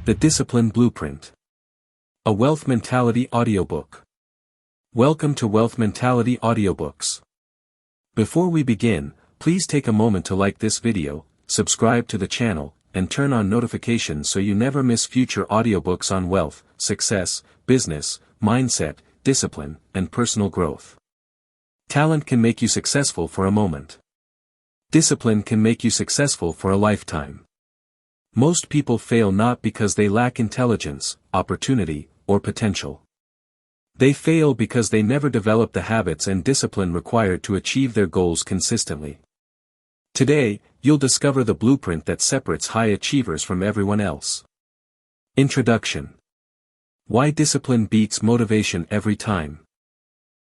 The Discipline Blueprint. A Wealth Mentality Audiobook. Welcome to Wealth Mentality Audiobooks. Before we begin, please take a moment to like this video, subscribe to the channel, and turn on notifications so you never miss future audiobooks on wealth, success, business, mindset, discipline, and personal growth. Talent can make you successful for a moment. Discipline can make you successful for a lifetime. Most people fail not because they lack intelligence, opportunity, or potential. They fail because they never develop the habits and discipline required to achieve their goals consistently. Today, you'll discover the blueprint that separates high achievers from everyone else. Introduction. Why discipline beats motivation every time.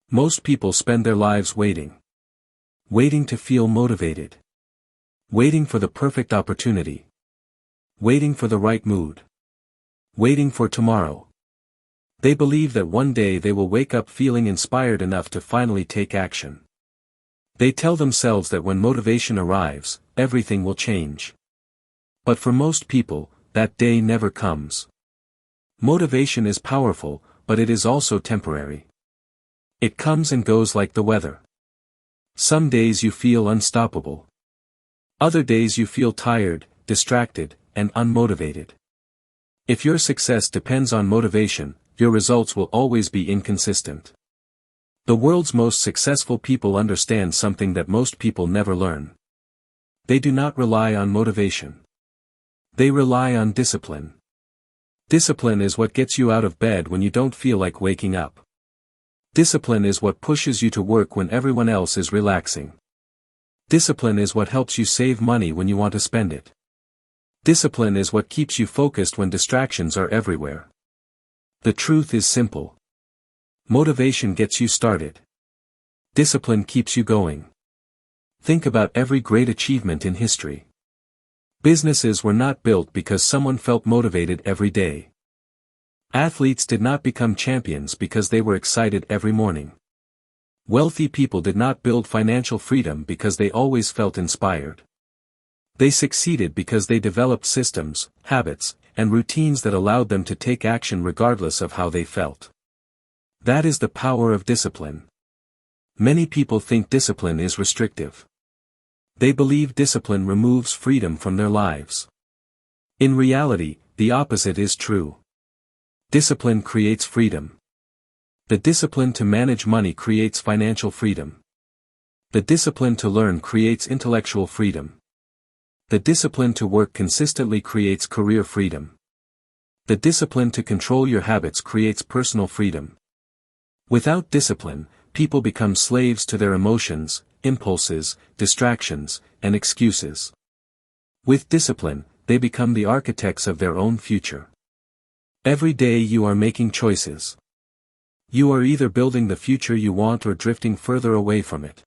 Most people spend their lives waiting. Waiting to feel motivated. Waiting for the perfect opportunity. Waiting for the right mood. Waiting for tomorrow. They believe that one day they will wake up feeling inspired enough to finally take action. They tell themselves that when motivation arrives, everything will change. But for most people, that day never comes. Motivation is powerful, but it is also temporary. It comes and goes like the weather. Some days you feel unstoppable. Other days you feel tired, distracted, and unmotivated. If your success depends on motivation, your results will always be inconsistent. The world's most successful people understand something that most people never learn. They do not rely on motivation. They rely on discipline. Discipline is what gets you out of bed when you don't feel like waking up. Discipline is what pushes you to work when everyone else is relaxing. Discipline is what helps you save money when you want to spend it. Discipline is what keeps you focused when distractions are everywhere. The truth is simple. Motivation gets you started. Discipline keeps you going. Think about every great achievement in history. Businesses were not built because someone felt motivated every day. Athletes did not become champions because they were excited every morning. Wealthy people did not build financial freedom because they always felt inspired. They succeeded because they developed systems, habits, and routines that allowed them to take action regardless of how they felt. That is the power of discipline. Many people think discipline is restrictive. They believe discipline removes freedom from their lives. In reality, the opposite is true. Discipline creates freedom. The discipline to manage money creates financial freedom. The discipline to learn creates intellectual freedom. The discipline to work consistently creates career freedom. The discipline to control your habits creates personal freedom. Without discipline, people become slaves to their emotions, impulses, distractions, and excuses. With discipline, they become the architects of their own future. Every day you are making choices. You are either building the future you want or drifting further away from it.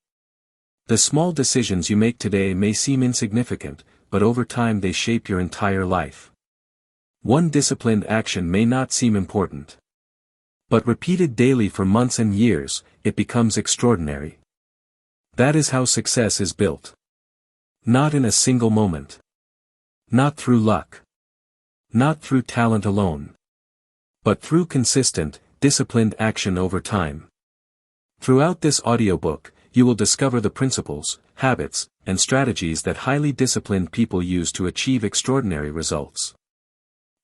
The small decisions you make today may seem insignificant, but over time they shape your entire life. One disciplined action may not seem important. But repeated daily for months and years, it becomes extraordinary. That is how success is built. Not in a single moment. Not through luck. Not through talent alone. But through consistent, disciplined action over time. Throughout this audiobook, you will discover the principles, habits, and strategies that highly disciplined people use to achieve extraordinary results.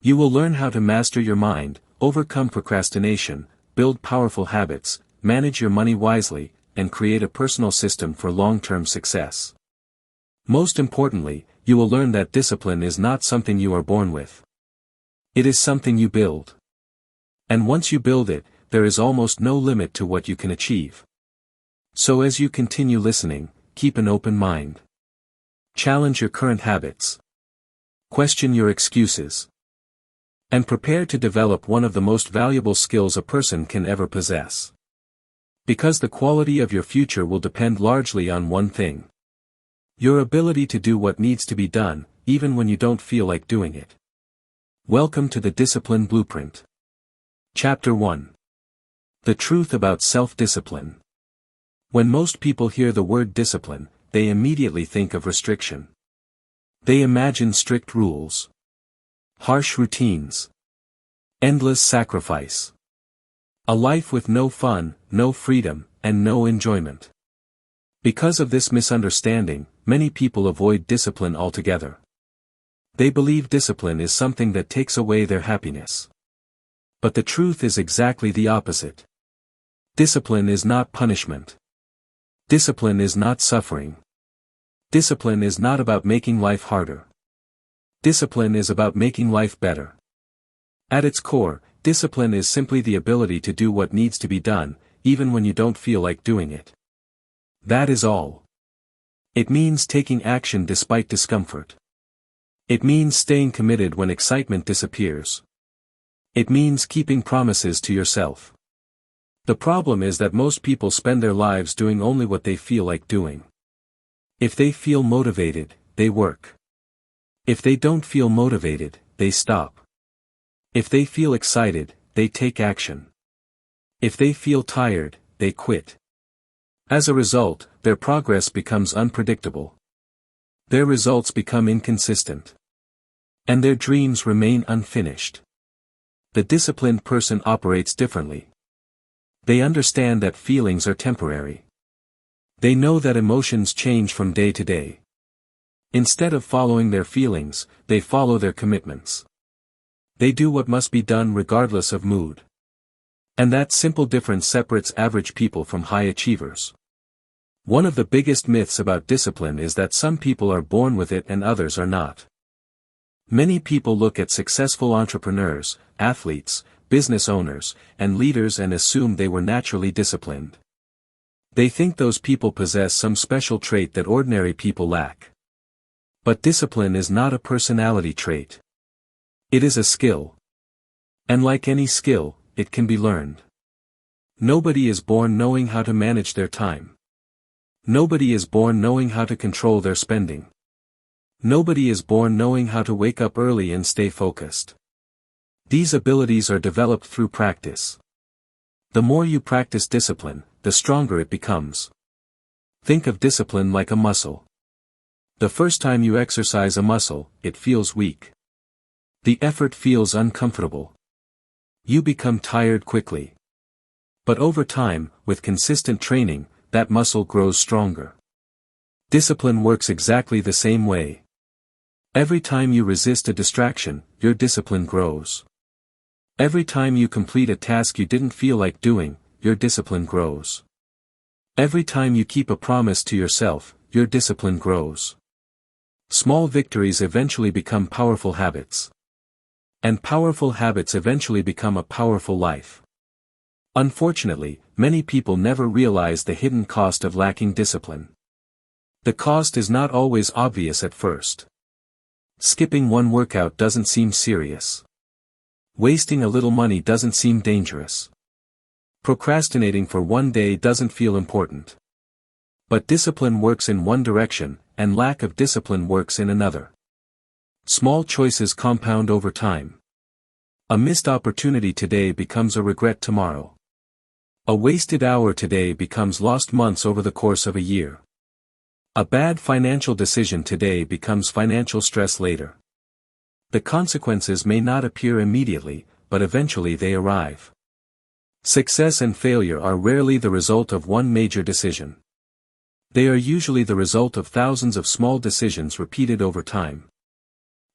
You will learn how to master your mind, overcome procrastination, build powerful habits, manage your money wisely, and create a personal system for long-term success. Most importantly, you will learn that discipline is not something you are born with. It is something you build. And once you build it, there is almost no limit to what you can achieve. So as you continue listening, keep an open mind. Challenge your current habits. Question your excuses. And prepare to develop one of the most valuable skills a person can ever possess. Because the quality of your future will depend largely on one thing. Your ability to do what needs to be done, even when you don't feel like doing it. Welcome to the Discipline Blueprint. Chapter 1. The Truth about Self-Discipline. When most people hear the word discipline, they immediately think of restriction. They imagine strict rules. Harsh routines. Endless sacrifice. A life with no fun, no freedom, and no enjoyment. Because of this misunderstanding, many people avoid discipline altogether. They believe discipline is something that takes away their happiness. But the truth is exactly the opposite. Discipline is not punishment. Discipline is not suffering. Discipline is not about making life harder. Discipline is about making life better. At its core, discipline is simply the ability to do what needs to be done, even when you don't feel like doing it. That is all. It means taking action despite discomfort. It means staying committed when excitement disappears. It means keeping promises to yourself. The problem is that most people spend their lives doing only what they feel like doing. If they feel motivated, they work. If they don't feel motivated, they stop. If they feel excited, they take action. If they feel tired, they quit. As a result, their progress becomes unpredictable. Their results become inconsistent. And their dreams remain unfinished. The disciplined person operates differently. They understand that feelings are temporary. They know that emotions change from day to day. Instead of following their feelings, they follow their commitments. They do what must be done regardless of mood. And that simple difference separates average people from high achievers. One of the biggest myths about discipline is that some people are born with it and others are not. Many people look at successful entrepreneurs, athletes, business owners, and leaders and assume they were naturally disciplined. They think those people possess some special trait that ordinary people lack. But discipline is not a personality trait. It is a skill. And like any skill, it can be learned. Nobody is born knowing how to manage their time. Nobody is born knowing how to control their spending. Nobody is born knowing how to wake up early and stay focused. These abilities are developed through practice. The more you practice discipline, the stronger it becomes. Think of discipline like a muscle. The first time you exercise a muscle, it feels weak. The effort feels uncomfortable. You become tired quickly. But over time, with consistent training, that muscle grows stronger. Discipline works exactly the same way. Every time you resist a distraction, your discipline grows. Every time you complete a task you didn't feel like doing, your discipline grows. Every time you keep a promise to yourself, your discipline grows. Small victories eventually become powerful habits. And powerful habits eventually become a powerful life. Unfortunately, many people never realize the hidden cost of lacking discipline. The cost is not always obvious at first. Skipping one workout doesn't seem serious. Wasting a little money doesn't seem dangerous. Procrastinating for one day doesn't feel important. But discipline works in one direction, and lack of discipline works in another. Small choices compound over time. A missed opportunity today becomes a regret tomorrow. A wasted hour today becomes lost months over the course of a year. A bad financial decision today becomes financial stress later. The consequences may not appear immediately, but eventually they arrive. Success and failure are rarely the result of one major decision. They are usually the result of thousands of small decisions repeated over time.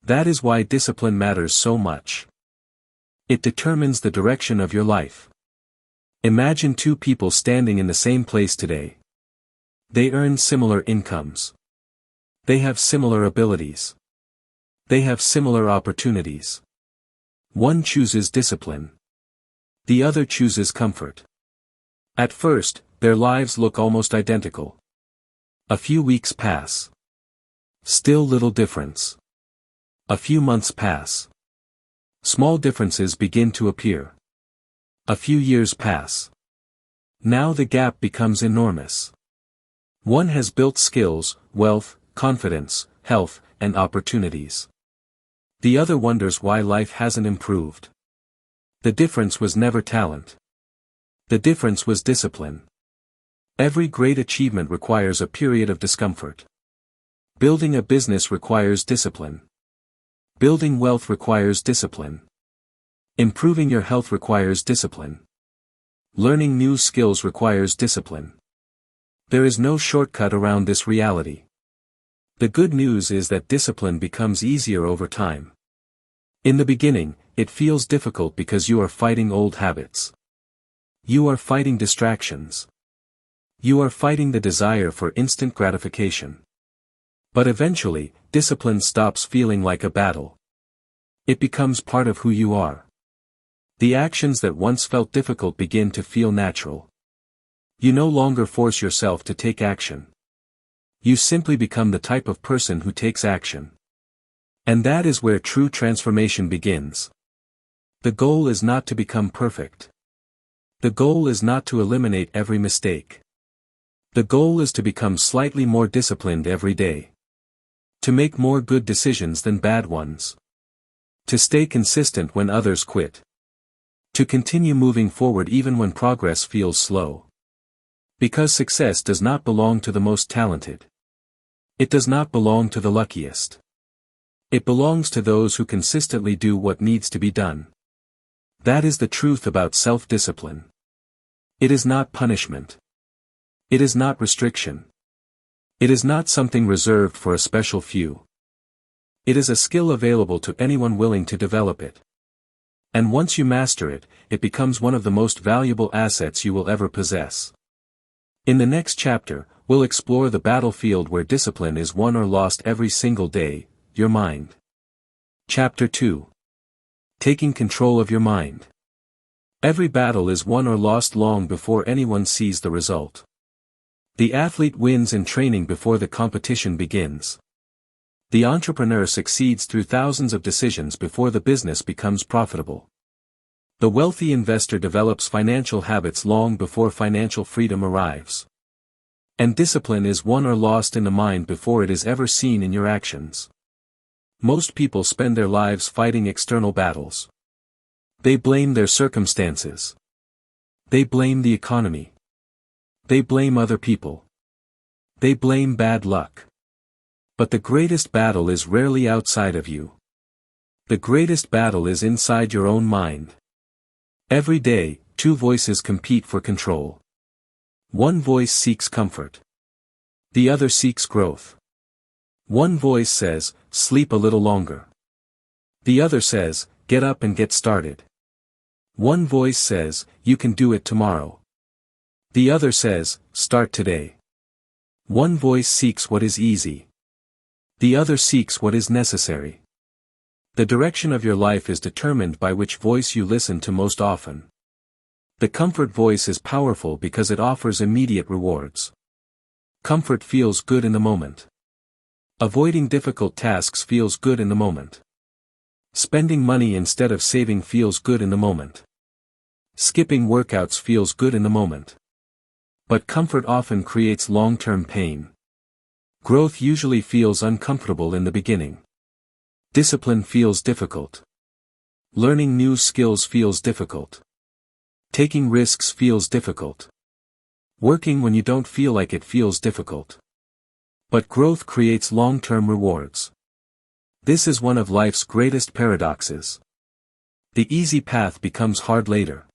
That is why discipline matters so much. It determines the direction of your life. Imagine two people standing in the same place today. They earn similar incomes. They have similar abilities. They have similar opportunities. One chooses discipline. The other chooses comfort. At first, their lives look almost identical. A few weeks pass. Still little difference. A few months pass. Small differences begin to appear. A few years pass. Now the gap becomes enormous. One has built skills, wealth, confidence, health, and opportunities. The other wonders why life hasn't improved. The difference was never talent. The difference was discipline. Every great achievement requires a period of discomfort. Building a business requires discipline. Building wealth requires discipline. Improving your health requires discipline. Learning new skills requires discipline. There is no shortcut around this reality. The good news is that discipline becomes easier over time. In the beginning, it feels difficult because you are fighting old habits. You are fighting distractions. You are fighting the desire for instant gratification. But eventually, discipline stops feeling like a battle. It becomes part of who you are. The actions that once felt difficult begin to feel natural. You no longer force yourself to take action. You simply become the type of person who takes action. And that is where true transformation begins. The goal is not to become perfect. The goal is not to eliminate every mistake. The goal is to become slightly more disciplined every day. To make more good decisions than bad ones. To stay consistent when others quit. To continue moving forward even when progress feels slow. Because success does not belong to the most talented. It does not belong to the luckiest. It belongs to those who consistently do what needs to be done. That is the truth about self-discipline. It is not punishment. It is not restriction. It is not something reserved for a special few. It is a skill available to anyone willing to develop it. And once you master it, it becomes one of the most valuable assets you will ever possess. In the next chapter, we'll explore the battlefield where discipline is won or lost every single day, your mind. Chapter 2. Taking control of your mind. Every battle is won or lost long before anyone sees the result. The athlete wins in training before the competition begins. The entrepreneur succeeds through thousands of decisions before the business becomes profitable. The wealthy investor develops financial habits long before financial freedom arrives. And discipline is won or lost in the mind before it is ever seen in your actions. Most people spend their lives fighting external battles. They blame their circumstances. They blame the economy. They blame other people. They blame bad luck. But the greatest battle is rarely outside of you. The greatest battle is inside your own mind. Every day, two voices compete for control. One voice seeks comfort. The other seeks growth. One voice says, sleep a little longer. The other says, get up and get started. One voice says, you can do it tomorrow. The other says, start today. One voice seeks what is easy. The other seeks what is necessary. The direction of your life is determined by which voice you listen to most often. The comfort voice is powerful because it offers immediate rewards. Comfort feels good in the moment. Avoiding difficult tasks feels good in the moment. Spending money instead of saving feels good in the moment. Skipping workouts feels good in the moment. But comfort often creates long-term pain. Growth usually feels uncomfortable in the beginning. Discipline feels difficult. Learning new skills feels difficult. Taking risks feels difficult. Working when you don't feel like it feels difficult. But growth creates long-term rewards. This is one of life's greatest paradoxes. The easy path becomes hard later.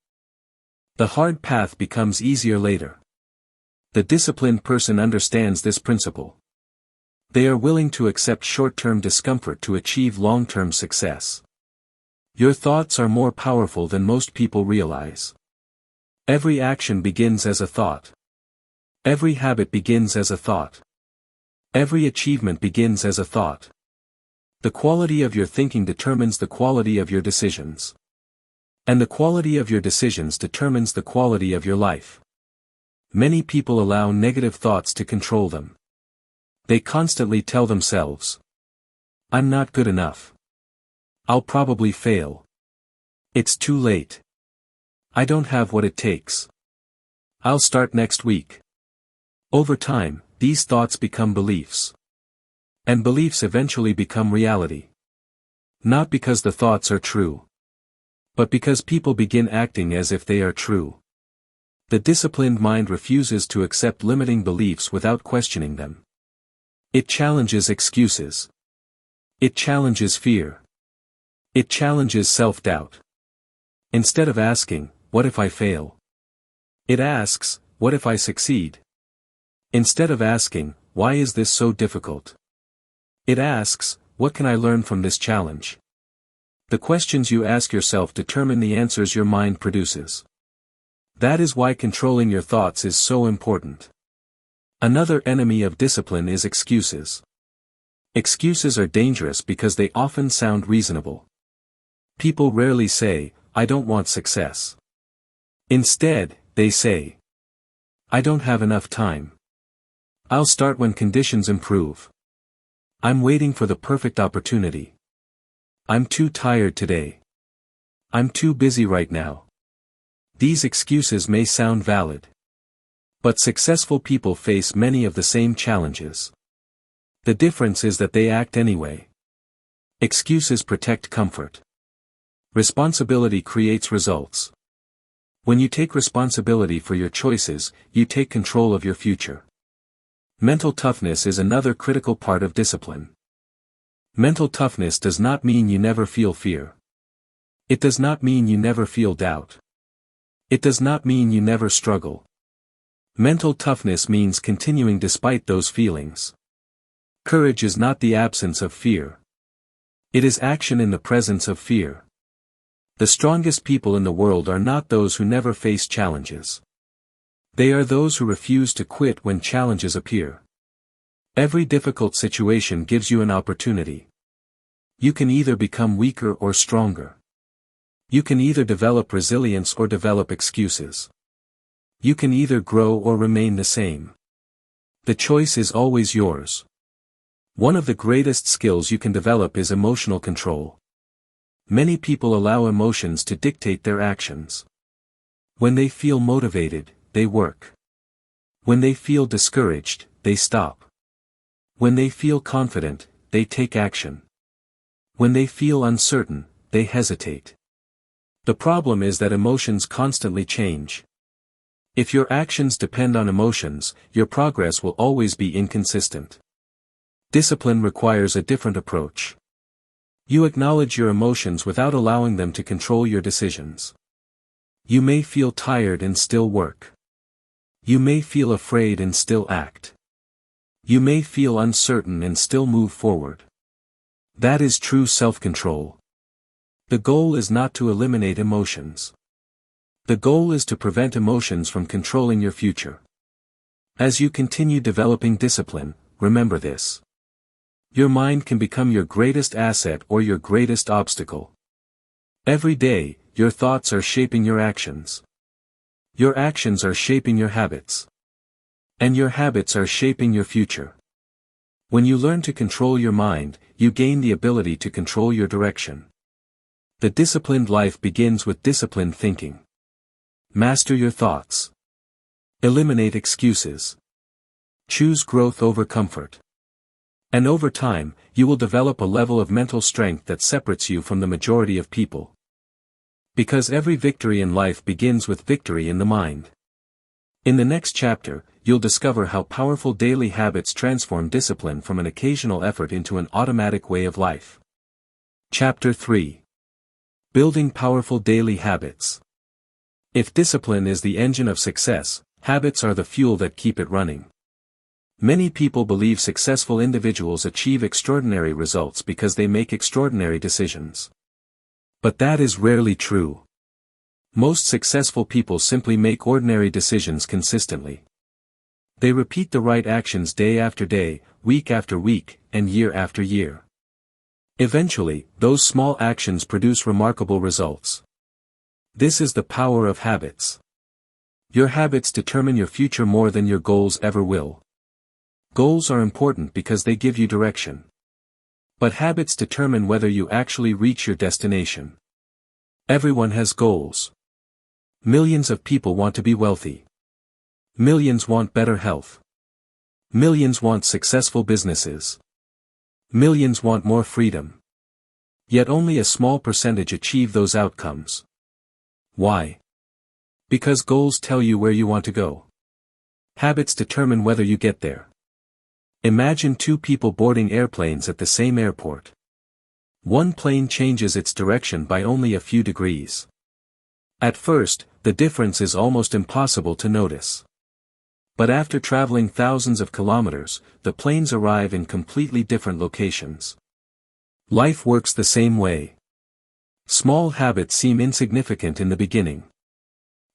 The hard path becomes easier later. The disciplined person understands this principle. They are willing to accept short-term discomfort to achieve long-term success. Your thoughts are more powerful than most people realize. Every action begins as a thought. Every habit begins as a thought. Every achievement begins as a thought. The quality of your thinking determines the quality of your decisions. And the quality of your decisions determines the quality of your life. Many people allow negative thoughts to control them. They constantly tell themselves, I'm not good enough. I'll probably fail. It's too late. I don't have what it takes. I'll start next week. Over time, these thoughts become beliefs. And beliefs eventually become reality. Not because the thoughts are true. But because people begin acting as if they are true. The disciplined mind refuses to accept limiting beliefs without questioning them. It challenges excuses. It challenges fear. It challenges self-doubt. Instead of asking, "What if I fail?" it asks, "What if I succeed?" Instead of asking, "Why is this so difficult?" it asks, "What can I learn from this challenge?" The questions you ask yourself determine the answers your mind produces. That is why controlling your thoughts is so important. Another enemy of discipline is excuses. Excuses are dangerous because they often sound reasonable. People rarely say, "I don't want success." Instead, they say, "I don't have enough time. I'll start when conditions improve. I'm waiting for the perfect opportunity. I'm too tired today. I'm too busy right now." These excuses may sound valid. But successful people face many of the same challenges. The difference is that they act anyway. Excuses protect comfort. Responsibility creates results. When you take responsibility for your choices, you take control of your future. Mental toughness is another critical part of discipline. Mental toughness does not mean you never feel fear. It does not mean you never feel doubt. It does not mean you never struggle. Mental toughness means continuing despite those feelings. Courage is not the absence of fear. It is action in the presence of fear. The strongest people in the world are not those who never face challenges. They are those who refuse to quit when challenges appear. Every difficult situation gives you an opportunity. You can either become weaker or stronger. You can either develop resilience or develop excuses. You can either grow or remain the same. The choice is always yours. One of the greatest skills you can develop is emotional control. Many people allow emotions to dictate their actions. When they feel motivated, they work. When they feel discouraged, they stop. When they feel confident, they take action. When they feel uncertain, they hesitate. The problem is that emotions constantly change. If your actions depend on emotions, your progress will always be inconsistent. Discipline requires a different approach. You acknowledge your emotions without allowing them to control your decisions. You may feel tired and still work. You may feel afraid and still act. You may feel uncertain and still move forward. That is true self-control. The goal is not to eliminate emotions. The goal is to prevent emotions from controlling your future. As you continue developing discipline, remember this. Your mind can become your greatest asset or your greatest obstacle. Every day, your thoughts are shaping your actions. Your actions are shaping your habits. And your habits are shaping your future. When you learn to control your mind, you gain the ability to control your direction. The disciplined life begins with disciplined thinking. Master your thoughts. Eliminate excuses. Choose growth over comfort. And over time, you will develop a level of mental strength that separates you from the majority of people. Because every victory in life begins with victory in the mind. In the next chapter, you'll discover how powerful daily habits transform discipline from an occasional effort into an automatic way of life. Chapter 3. Building powerful daily habits. If discipline is the engine of success, habits are the fuel that keep it running. Many people believe successful individuals achieve extraordinary results because they make extraordinary decisions. But that is rarely true. Most successful people simply make ordinary decisions consistently. They repeat the right actions day after day, week after week, and year after year. Eventually, those small actions produce remarkable results. This is the power of habits. Your habits determine your future more than your goals ever will. Goals are important because they give you direction. But habits determine whether you actually reach your destination. Everyone has goals. Millions of people want to be wealthy. Millions want better health. Millions want successful businesses. Millions want more freedom. Yet only a small percentage achieve those outcomes. Why? Because goals tell you where you want to go. Habits determine whether you get there. Imagine two people boarding airplanes at the same airport. One plane changes its direction by only a few degrees. At first, the difference is almost impossible to notice. But after traveling thousands of kilometers, the planes arrive in completely different locations. Life works the same way. Small habits seem insignificant in the beginning.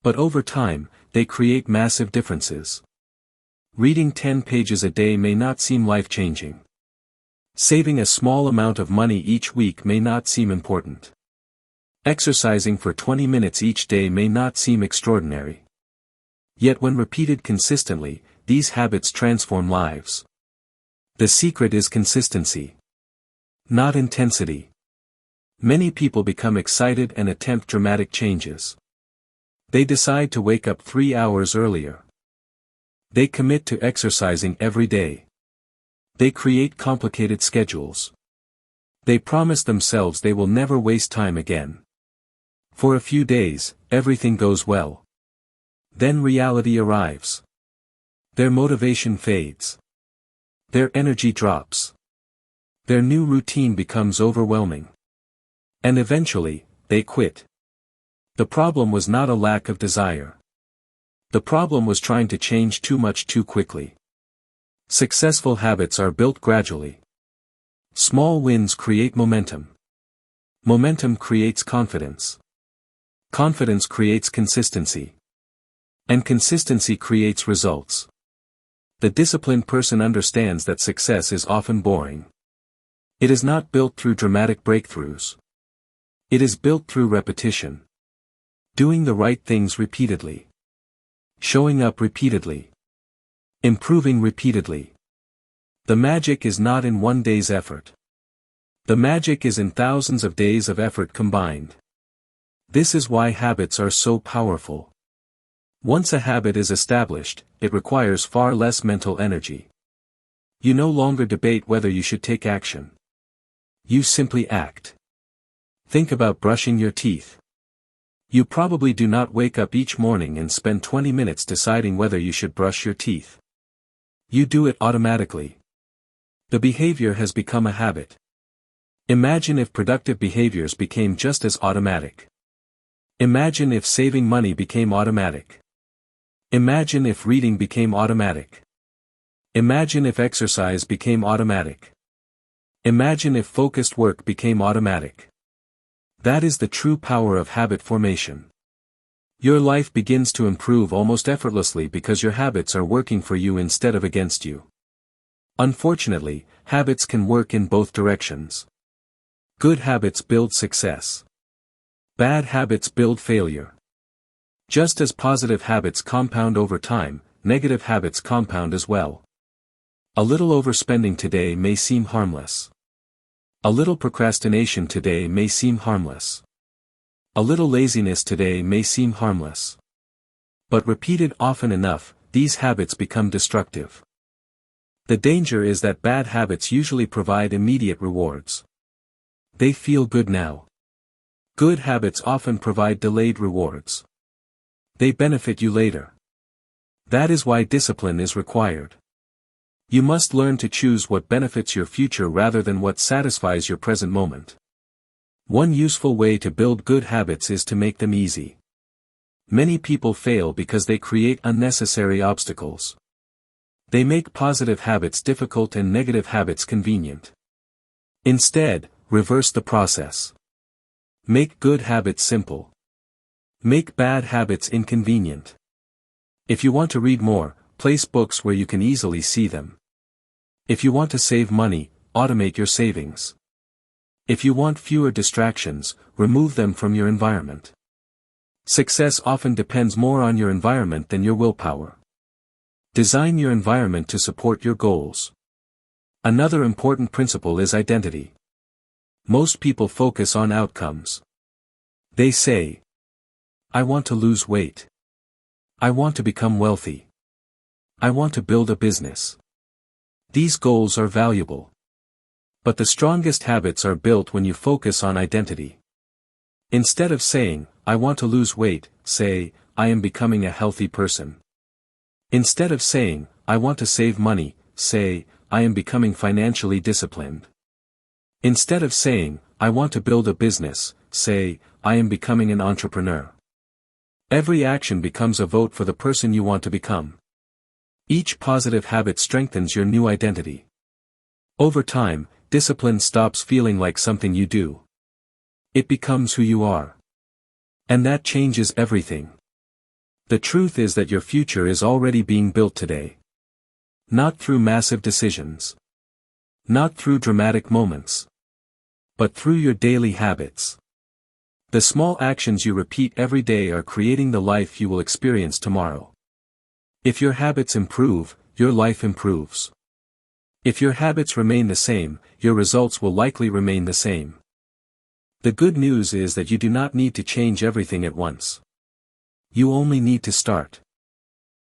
But over time, they create massive differences. Reading 10 pages a day may not seem life-changing. Saving a small amount of money each week may not seem important. Exercising for 20 minutes each day may not seem extraordinary. Yet when repeated consistently, these habits transform lives. The secret is consistency, not intensity. Many people become excited and attempt dramatic changes. They decide to wake up 3 hours earlier. They commit to exercising every day. They create complicated schedules. They promise themselves they will never waste time again. For a few days, everything goes well. Then reality arrives. Their motivation fades. Their energy drops. Their new routine becomes overwhelming. And eventually, they quit. The problem was not a lack of desire. The problem was trying to change too much too quickly. Successful habits are built gradually. Small wins create momentum. Momentum creates confidence. Confidence creates consistency. And consistency creates results. The disciplined person understands that success is often boring. It is not built through dramatic breakthroughs. It is built through repetition. Doing the right things repeatedly. Showing up repeatedly. Improving repeatedly. The magic is not in one day's effort. The magic is in thousands of days of effort combined. This is why habits are so powerful. Once a habit is established, it requires far less mental energy. You no longer debate whether you should take action. You simply act. Think about brushing your teeth. You probably do not wake up each morning and spend 20 minutes deciding whether you should brush your teeth. You do it automatically. The behavior has become a habit. Imagine if productive behaviors became just as automatic. Imagine if saving money became automatic. Imagine if reading became automatic. Imagine if exercise became automatic. Imagine if focused work became automatic. That is the true power of habit formation. Your life begins to improve almost effortlessly because your habits are working for you instead of against you. Unfortunately, habits can work in both directions. Good habits build success. Bad habits build failure. Just as positive habits compound over time, negative habits compound as well. A little overspending today may seem harmless. A little procrastination today may seem harmless. A little laziness today may seem harmless. But repeated often enough, these habits become destructive. The danger is that bad habits usually provide immediate rewards. They feel good now. Good habits often provide delayed rewards. They benefit you later. That is why discipline is required. You must learn to choose what benefits your future rather than what satisfies your present moment. One useful way to build good habits is to make them easy. Many people fail because they create unnecessary obstacles. They make positive habits difficult and negative habits convenient. Instead, reverse the process. Make good habits simple. Make bad habits inconvenient. If you want to read more, place books where you can easily see them. If you want to save money, automate your savings. If you want fewer distractions, remove them from your environment. Success often depends more on your environment than your willpower. Design your environment to support your goals. Another important principle is identity. Most people focus on outcomes. They say, I want to lose weight. I want to become wealthy. I want to build a business. These goals are valuable. But the strongest habits are built when you focus on identity. Instead of saying, I want to lose weight, say, I am becoming a healthy person. Instead of saying, I want to save money, say, I am becoming financially disciplined. Instead of saying, I want to build a business. Say, I am becoming an entrepreneur. Every action becomes a vote for the person you want to become. Each positive habit strengthens your new identity. Over time, discipline stops feeling like something you do. It becomes who you are. And that changes everything. The truth is that your future is already being built today. Not through massive decisions. Not through dramatic moments. But through your daily habits. The small actions you repeat every day are creating the life you will experience tomorrow. If your habits improve, your life improves. If your habits remain the same, your results will likely remain the same. The good news is that you do not need to change everything at once. You only need to start.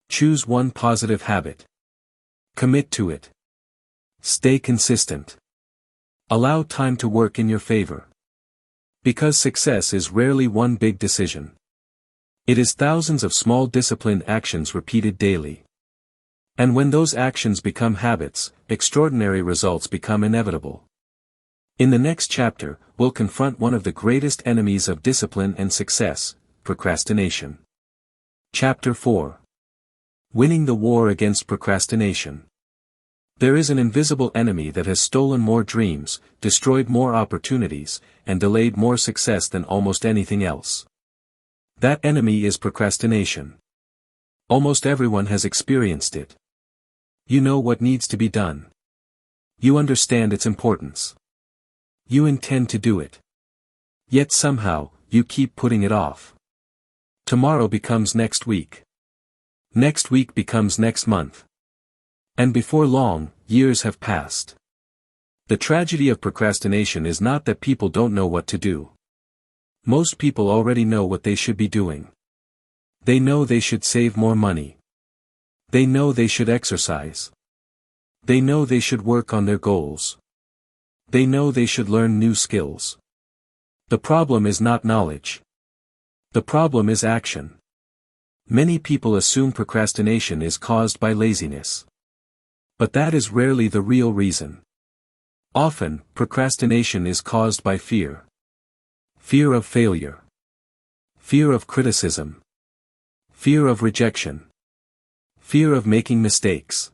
Choose one positive habit. Commit to it. Stay consistent. Allow time to work in your favor. Because success is rarely one big decision. It is thousands of small disciplined actions repeated daily. And when those actions become habits, extraordinary results become inevitable. In the next chapter, we'll confront one of the greatest enemies of discipline and success, procrastination. Chapter 4. Winning the war against procrastination. There is an invisible enemy that has stolen more dreams, destroyed more opportunities, and delayed more success than almost anything else. That enemy is procrastination. Almost everyone has experienced it. You know what needs to be done. You understand its importance. You intend to do it. Yet somehow, you keep putting it off. Tomorrow becomes next week. Next week becomes next month. And before long, years have passed. The tragedy of procrastination is not that people don't know what to do. Most people already know what they should be doing. They know they should save more money. They know they should exercise. They know they should work on their goals. They know they should learn new skills. The problem is not knowledge. The problem is action. Many people assume procrastination is caused by laziness. But that is rarely the real reason. Often, procrastination is caused by fear. Fear of failure. Fear of criticism. Fear of rejection. Fear of making mistakes.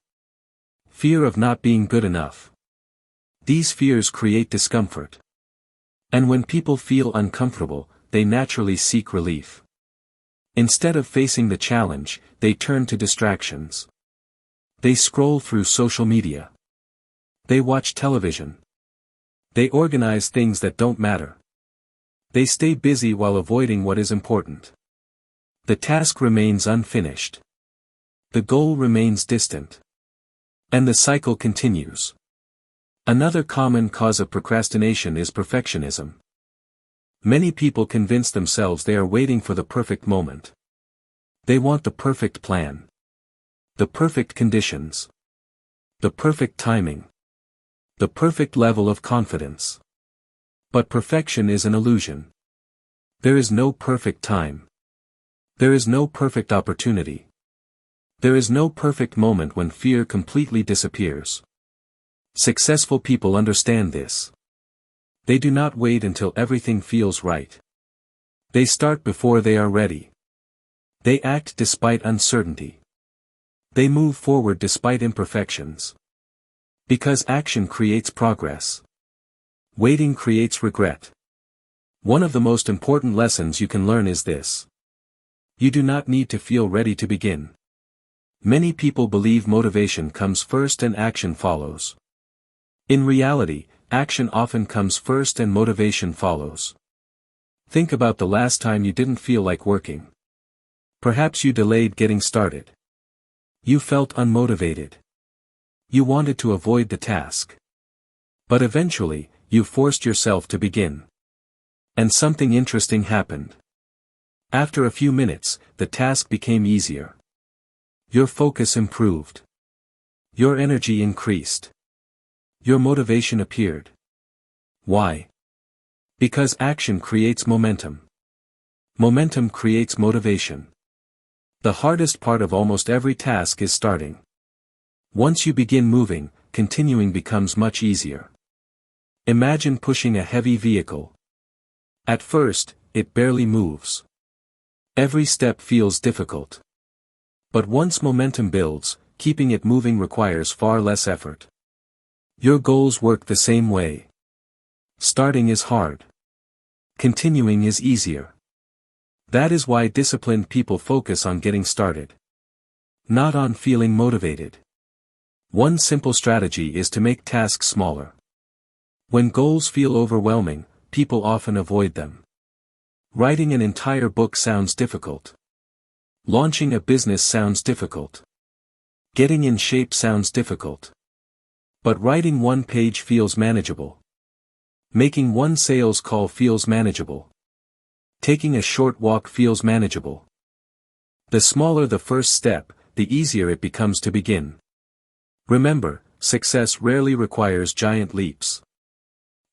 Fear of not being good enough. These fears create discomfort. And when people feel uncomfortable, they naturally seek relief. Instead of facing the challenge, they turn to distractions. They scroll through social media. They watch television. They organize things that don't matter. They stay busy while avoiding what is important. The task remains unfinished. The goal remains distant. And the cycle continues. Another common cause of procrastination is perfectionism. Many people convince themselves they are waiting for the perfect moment. They want the perfect plan. The perfect conditions. The perfect timing. The perfect level of confidence. But perfection is an illusion. There is no perfect time. There is no perfect opportunity. There is no perfect moment when fear completely disappears. Successful people understand this. They do not wait until everything feels right. They start before they are ready. They act despite uncertainty. They move forward despite imperfections. Because action creates progress. Waiting creates regret. One of the most important lessons you can learn is this. You do not need to feel ready to begin. Many people believe motivation comes first and action follows. In reality, action often comes first and motivation follows. Think about the last time you didn't feel like working. Perhaps you delayed getting started. You felt unmotivated. You wanted to avoid the task. But eventually, you forced yourself to begin. And something interesting happened. After a few minutes, the task became easier. Your focus improved. Your energy increased. Your motivation appeared. Why? Because action creates momentum. Momentum creates motivation. The hardest part of almost every task is starting. Once you begin moving, continuing becomes much easier. Imagine pushing a heavy vehicle. At first, it barely moves. Every step feels difficult. But once momentum builds, keeping it moving requires far less effort. Your goals work the same way. Starting is hard. Continuing is easier. That is why disciplined people focus on getting started, not on feeling motivated. One simple strategy is to make tasks smaller. When goals feel overwhelming, people often avoid them. Writing an entire book sounds difficult. Launching a business sounds difficult. Getting in shape sounds difficult. But writing one page feels manageable. Making one sales call feels manageable. Taking a short walk feels manageable. The smaller the first step, the easier it becomes to begin. Remember, success rarely requires giant leaps.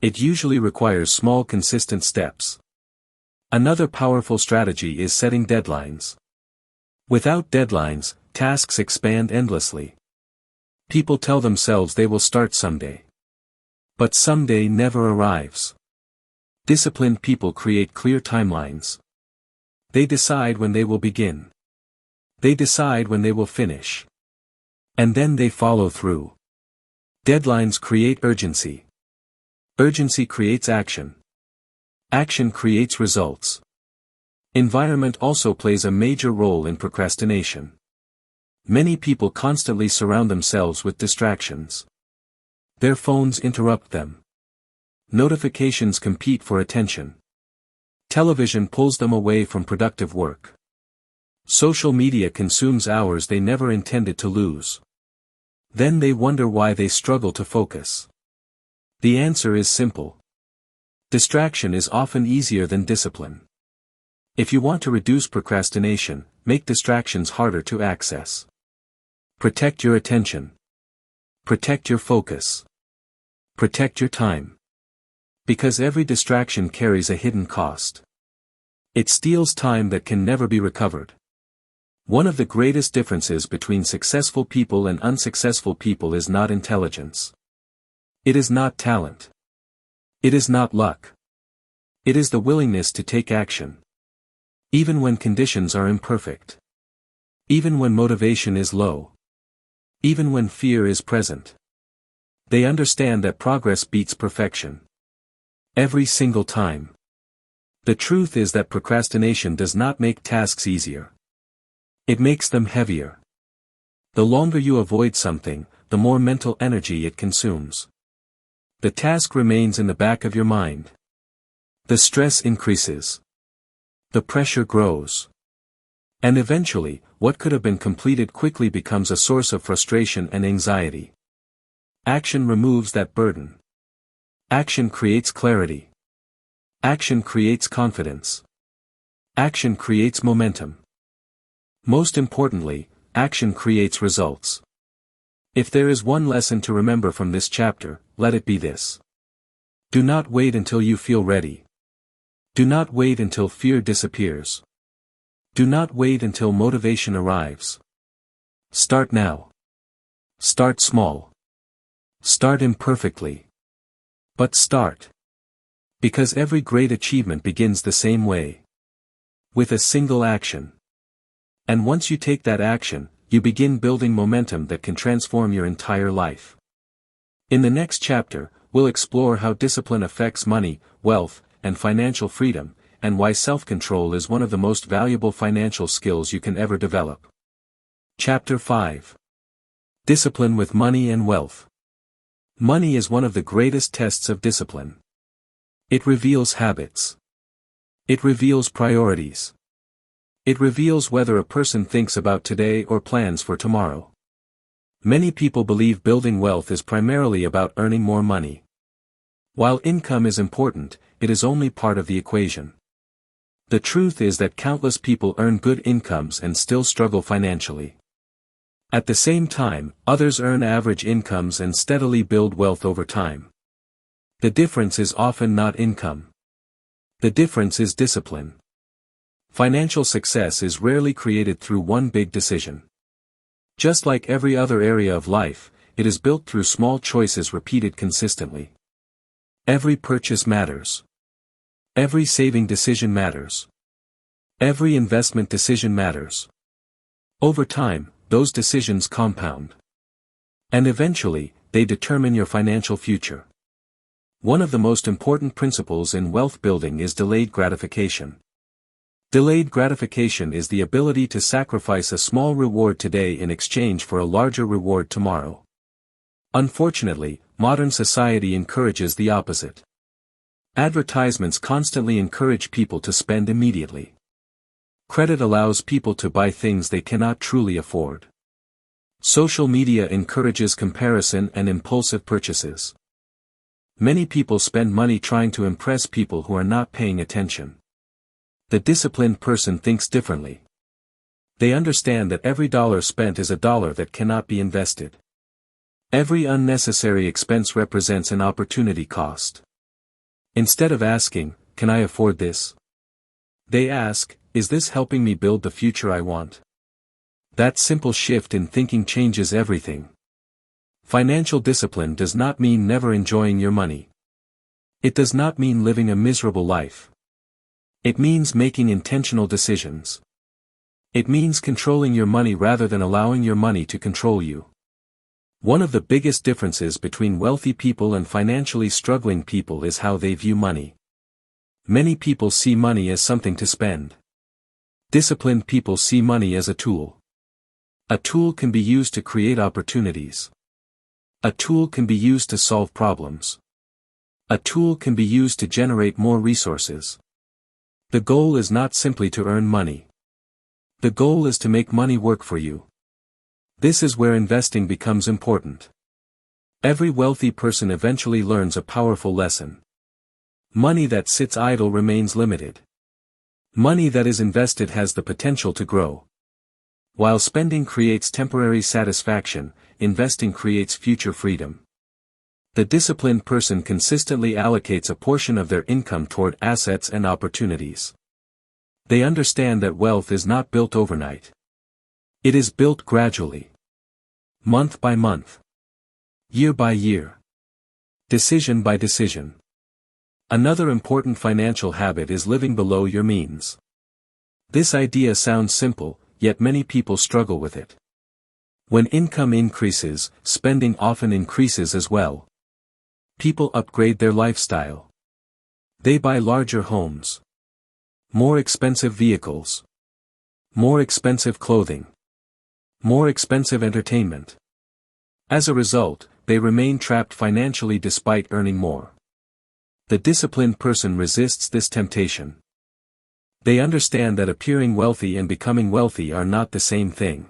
It usually requires small consistent steps. Another powerful strategy is setting deadlines. Without deadlines, tasks expand endlessly. People tell themselves they will start someday. But someday never arrives. Disciplined people create clear timelines. They decide when they will begin. They decide when they will finish. And then they follow through. Deadlines create urgency. Urgency creates action. Action creates results. Environment also plays a major role in procrastination. Many people constantly surround themselves with distractions. Their phones interrupt them. Notifications compete for attention. Television pulls them away from productive work. Social media consumes hours they never intended to lose. Then they wonder why they struggle to focus. The answer is simple. Distraction is often easier than discipline. If you want to reduce procrastination, make distractions harder to access. Protect your attention. Protect your focus. Protect your time. Because every distraction carries a hidden cost. It steals time that can never be recovered. One of the greatest differences between successful people and unsuccessful people is not intelligence. It is not talent. It is not luck. It is the willingness to take action. Even when conditions are imperfect. Even when motivation is low. Even when fear is present. They understand that progress beats perfection. Every single time. The truth is that procrastination does not make tasks easier. It makes them heavier. The longer you avoid something, the more mental energy it consumes. The task remains in the back of your mind. The stress increases. The pressure grows. And eventually, what could have been completed quickly becomes a source of frustration and anxiety. Action removes that burden. Action creates clarity. Action creates confidence. Action creates momentum. Most importantly, action creates results. If there is one lesson to remember from this chapter, let it be this. Do not wait until you feel ready. Do not wait until fear disappears. Do not wait until motivation arrives. Start now. Start small. Start imperfectly. But start. Because every great achievement begins the same way. With a single action. And once you take that action, you begin building momentum that can transform your entire life. In the next chapter, we'll explore how discipline affects money, wealth, and financial freedom, and why self-control is one of the most valuable financial skills you can ever develop. Chapter 5. Discipline with Money and Wealth. Money is one of the greatest tests of discipline. It reveals habits. It reveals priorities. It reveals whether a person thinks about today or plans for tomorrow. Many people believe building wealth is primarily about earning more money. While income is important, it is only part of the equation. The truth is that countless people earn good incomes and still struggle financially. At the same time, others earn average incomes and steadily build wealth over time. The difference is often not income. The difference is discipline. Financial success is rarely created through one big decision. Just like every other area of life, it is built through small choices repeated consistently. Every purchase matters. Every saving decision matters. Every investment decision matters. Over time, those decisions compound. And eventually, they determine your financial future. One of the most important principles in wealth building is delayed gratification. Delayed gratification is the ability to sacrifice a small reward today in exchange for a larger reward tomorrow. Unfortunately, modern society encourages the opposite. Advertisements constantly encourage people to spend immediately. Credit allows people to buy things they cannot truly afford. Social media encourages comparison and impulsive purchases. Many people spend money trying to impress people who are not paying attention. The disciplined person thinks differently. They understand that every dollar spent is a dollar that cannot be invested. Every unnecessary expense represents an opportunity cost. Instead of asking, "Can I afford this?" they ask, "Is this helping me build the future I want?" That simple shift in thinking changes everything. Financial discipline does not mean never enjoying your money. It does not mean living a miserable life. It means making intentional decisions. It means controlling your money rather than allowing your money to control you. One of the biggest differences between wealthy people and financially struggling people is how they view money. Many people see money as something to spend. Disciplined people see money as a tool. A tool can be used to create opportunities. A tool can be used to solve problems. A tool can be used to generate more resources. The goal is not simply to earn money. The goal is to make money work for you. This is where investing becomes important. Every wealthy person eventually learns a powerful lesson. Money that sits idle remains limited. Money that is invested has the potential to grow. While spending creates temporary satisfaction, investing creates future freedom. The disciplined person consistently allocates a portion of their income toward assets and opportunities. They understand that wealth is not built overnight. It is built gradually. Month by month. Year by year. Decision by decision. Another important financial habit is living below your means. This idea sounds simple, yet many people struggle with it. When income increases, spending often increases as well. People upgrade their lifestyle. They buy larger homes. More expensive vehicles. More expensive clothing. More expensive entertainment. As a result, they remain trapped financially despite earning more. The disciplined person resists this temptation. They understand that appearing wealthy and becoming wealthy are not the same thing.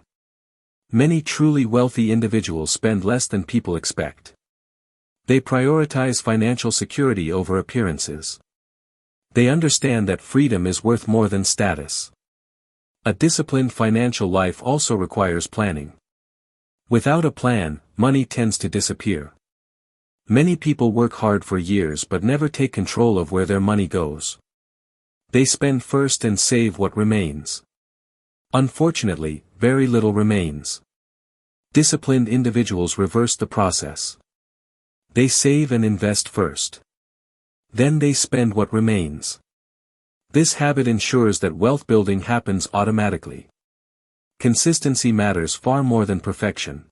Many truly wealthy individuals spend less than people expect. They prioritize financial security over appearances. They understand that freedom is worth more than status. A disciplined financial life also requires planning. Without a plan, money tends to disappear. Many people work hard for years but never take control of where their money goes. They spend first and save what remains. Unfortunately, very little remains. Disciplined individuals reverse the process. They save and invest first. Then they spend what remains. This habit ensures that wealth building happens automatically. Consistency matters far more than perfection.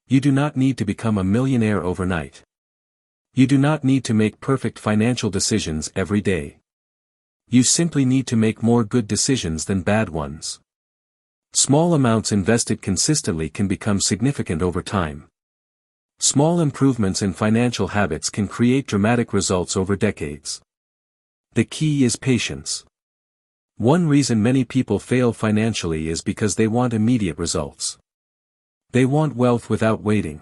You do not need to become a millionaire overnight. You do not need to make perfect financial decisions every day. You simply need to make more good decisions than bad ones. Small amounts invested consistently can become significant over time. Small improvements in financial habits can create dramatic results over decades. The key is patience. One reason many people fail financially is because they want immediate results. They want wealth without waiting.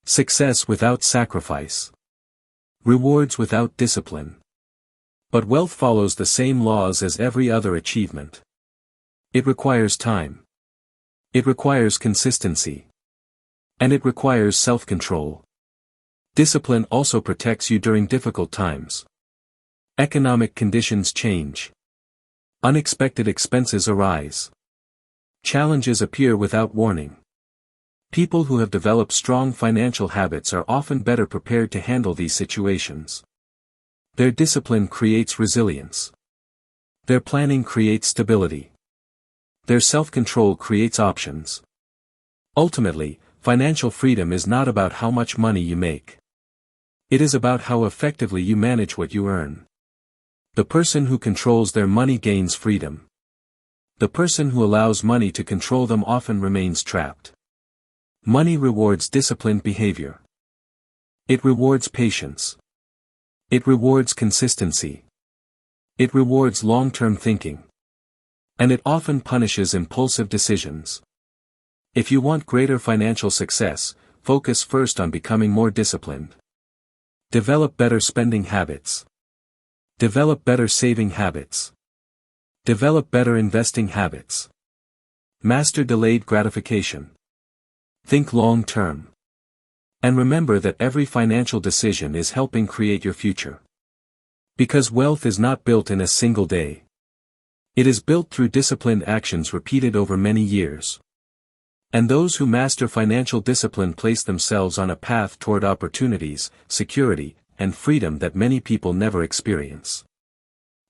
Success without sacrifice. Rewards without discipline. But wealth follows the same laws as every other achievement. It requires time. It requires consistency. And it requires self-control. Discipline also protects you during difficult times. Economic conditions change. Unexpected expenses arise. Challenges appear without warning. People who have developed strong financial habits are often better prepared to handle these situations. Their discipline creates resilience. Their planning creates stability. Their self-control creates options. Ultimately, financial freedom is not about how much money you make. It is about how effectively you manage what you earn. The person who controls their money gains freedom. The person who allows money to control them often remains trapped. Money rewards disciplined behavior. It rewards patience. It rewards consistency. It rewards long-term thinking. And it often punishes impulsive decisions. If you want greater financial success, focus first on becoming more disciplined. Develop better spending habits. Develop better saving habits. Develop better investing habits. Master delayed gratification. Think long-term. And remember that every financial decision is helping create your future. Because wealth is not built in a single day. It is built through disciplined actions repeated over many years. And those who master financial discipline place themselves on a path toward opportunities, security, and freedom that many people never experience.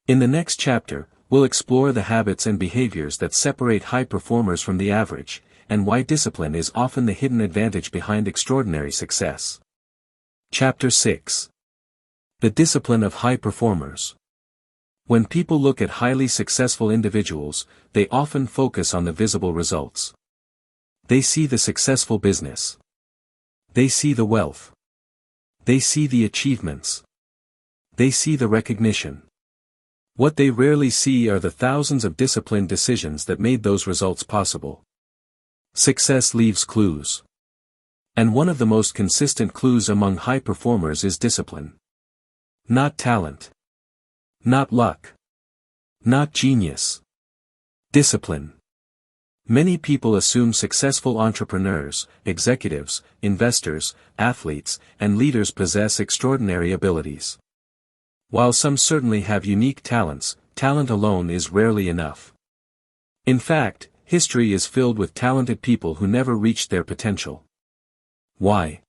In the next chapter, we'll explore the habits and behaviors that separate high performers from the average, and why discipline is often the hidden advantage behind extraordinary success. Chapter 6. The discipline of high performers. When people look at highly successful individuals, they often focus on the visible results. They see the successful business. They see the wealth. They see the achievements. They see the recognition. What they rarely see are the thousands of disciplined decisions that made those results possible. Success leaves clues. And one of the most consistent clues among high performers is discipline. Not talent. Not luck. Not genius. Discipline. Many people assume successful entrepreneurs, executives, investors, athletes, and leaders possess extraordinary abilities. While some certainly have unique talents, talent alone is rarely enough. In fact, history is filled with talented people who never reached their potential. Why?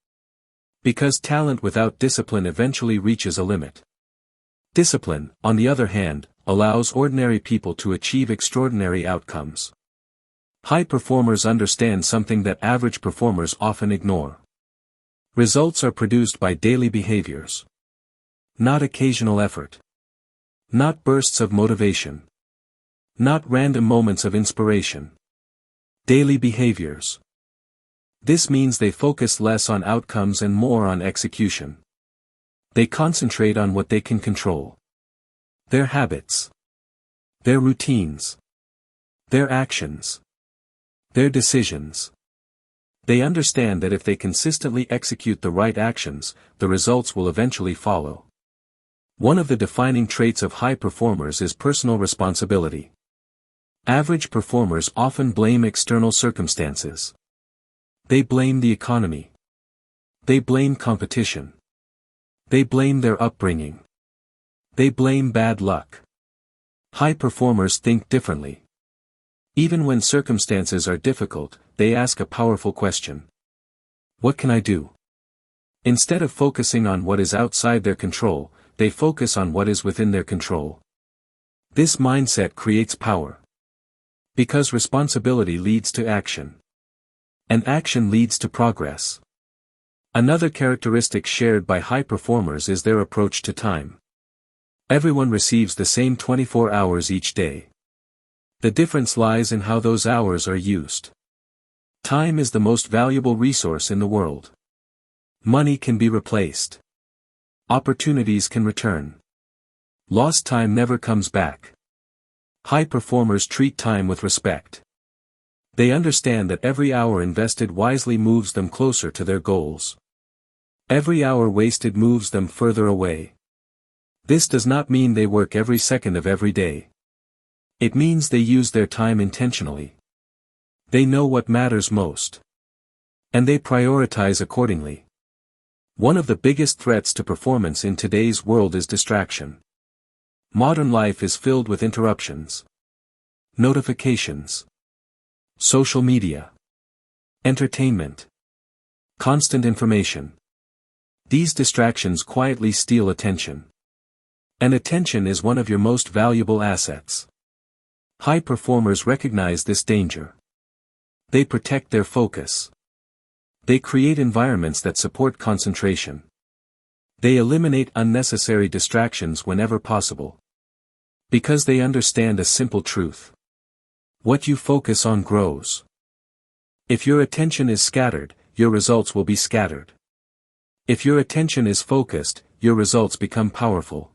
Because talent without discipline eventually reaches a limit. Discipline, on the other hand, allows ordinary people to achieve extraordinary outcomes. High performers understand something that average performers often ignore. Results are produced by daily behaviors. Not occasional effort. Not bursts of motivation. Not random moments of inspiration. Daily behaviors. This means they focus less on outcomes and more on execution. They concentrate on what they can control. Their habits. Their routines. Their actions. Their decisions. They understand that if they consistently execute the right actions, the results will eventually follow. One of the defining traits of high performers is personal responsibility. Average performers often blame external circumstances. They blame the economy. They blame competition. They blame their upbringing. They blame bad luck. High performers think differently. Even when circumstances are difficult, they ask a powerful question. What can I do? Instead of focusing on what is outside their control, they focus on what is within their control. This mindset creates power. Because responsibility leads to action. And action leads to progress. Another characteristic shared by high performers is their approach to time. Everyone receives the same 24 hours each day. The difference lies in how those hours are used. Time is the most valuable resource in the world. Money can be replaced. Opportunities can return. Lost time never comes back. High performers treat time with respect. They understand that every hour invested wisely moves them closer to their goals. Every hour wasted moves them further away. This does not mean they work every second of every day. It means they use their time intentionally. They know what matters most. And they prioritize accordingly. One of the biggest threats to performance in today's world is distraction. Modern life is filled with interruptions. Notifications. Social media. entertainment, constant information. These distractions quietly steal attention. And attention is one of your most valuable assets. High performers recognize this danger. They protect their focus. They create environments that support concentration. They eliminate unnecessary distractions whenever possible. Because they understand a simple truth. What you focus on grows. If your attention is scattered, your results will be scattered. If your attention is focused, your results become powerful.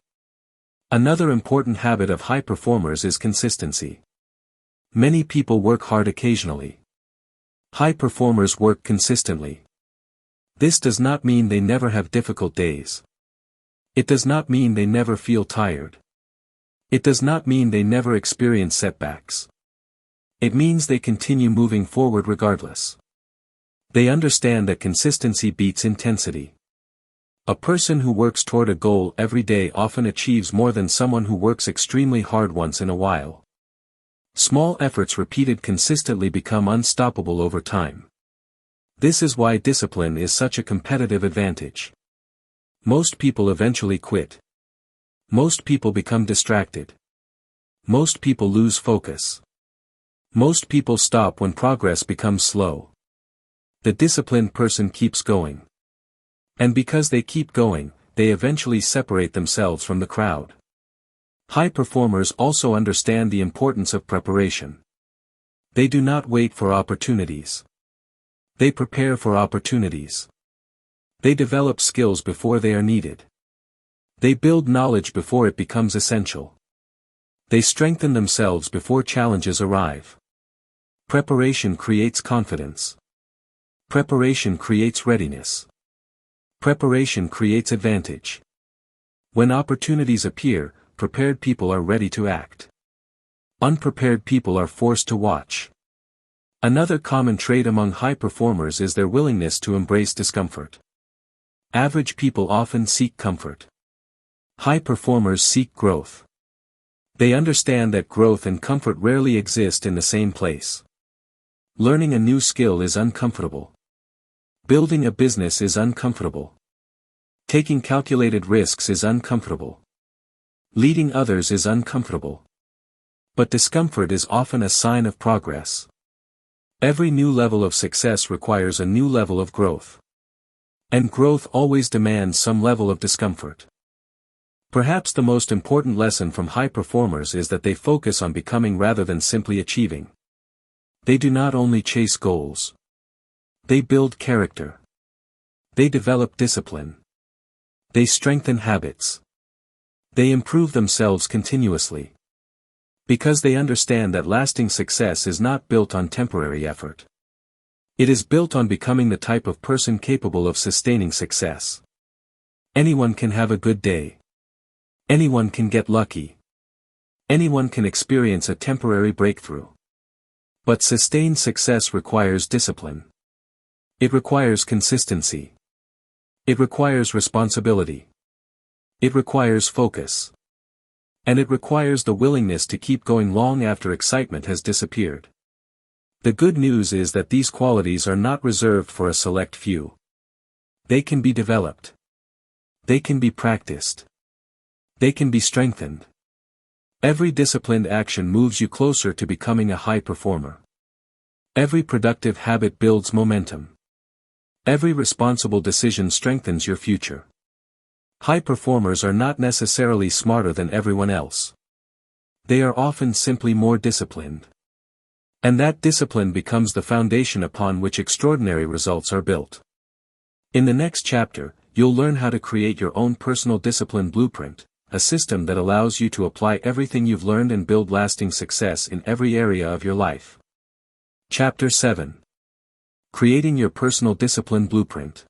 Another important habit of high performers is consistency. Many people work hard occasionally. High performers work consistently. This does not mean they never have difficult days. It does not mean they never feel tired. It does not mean they never experience setbacks. It means they continue moving forward regardless. They understand that consistency beats intensity. A person who works toward a goal every day often achieves more than someone who works extremely hard once in a while. Small efforts repeated consistently become unstoppable over time. This is why discipline is such a competitive advantage. Most people eventually quit. Most people become distracted. Most people lose focus. Most people stop when progress becomes slow. The disciplined person keeps going. And because they keep going, they eventually separate themselves from the crowd. High performers also understand the importance of preparation. They do not wait for opportunities. They prepare for opportunities. They develop skills before they are needed. They build knowledge before it becomes essential. They strengthen themselves before challenges arrive. Preparation creates confidence. Preparation creates readiness. Preparation creates advantage. When opportunities appear, prepared people are ready to act. Unprepared people are forced to watch. Another common trait among high performers is their willingness to embrace discomfort. Average people often seek comfort. High performers seek growth. They understand that growth and comfort rarely exist in the same place. Learning a new skill is uncomfortable. Building a business is uncomfortable. Taking calculated risks is uncomfortable. Leading others is uncomfortable. But discomfort is often a sign of progress. Every new level of success requires a new level of growth. And growth always demands some level of discomfort. Perhaps the most important lesson from high performers is that they focus on becoming rather than simply achieving. They do not only chase goals. They build character. They develop discipline. They strengthen habits. They improve themselves continuously. Because they understand that lasting success is not built on temporary effort. It is built on becoming the type of person capable of sustaining success. Anyone can have a good day. Anyone can get lucky. Anyone can experience a temporary breakthrough. But sustained success requires discipline. It requires consistency. It requires responsibility. It requires focus. And it requires the willingness to keep going long after excitement has disappeared. The good news is that these qualities are not reserved for a select few. They can be developed. They can be practiced. They can be strengthened. Every disciplined action moves you closer to becoming a high performer. Every productive habit builds momentum. Every responsible decision strengthens your future. High performers are not necessarily smarter than everyone else. They are often simply more disciplined. And that discipline becomes the foundation upon which extraordinary results are built. In the next chapter, you'll learn how to create your own personal discipline blueprint, a system that allows you to apply everything you've learned and build lasting success in every area of your life. Chapter 7. Creating your personal discipline blueprint.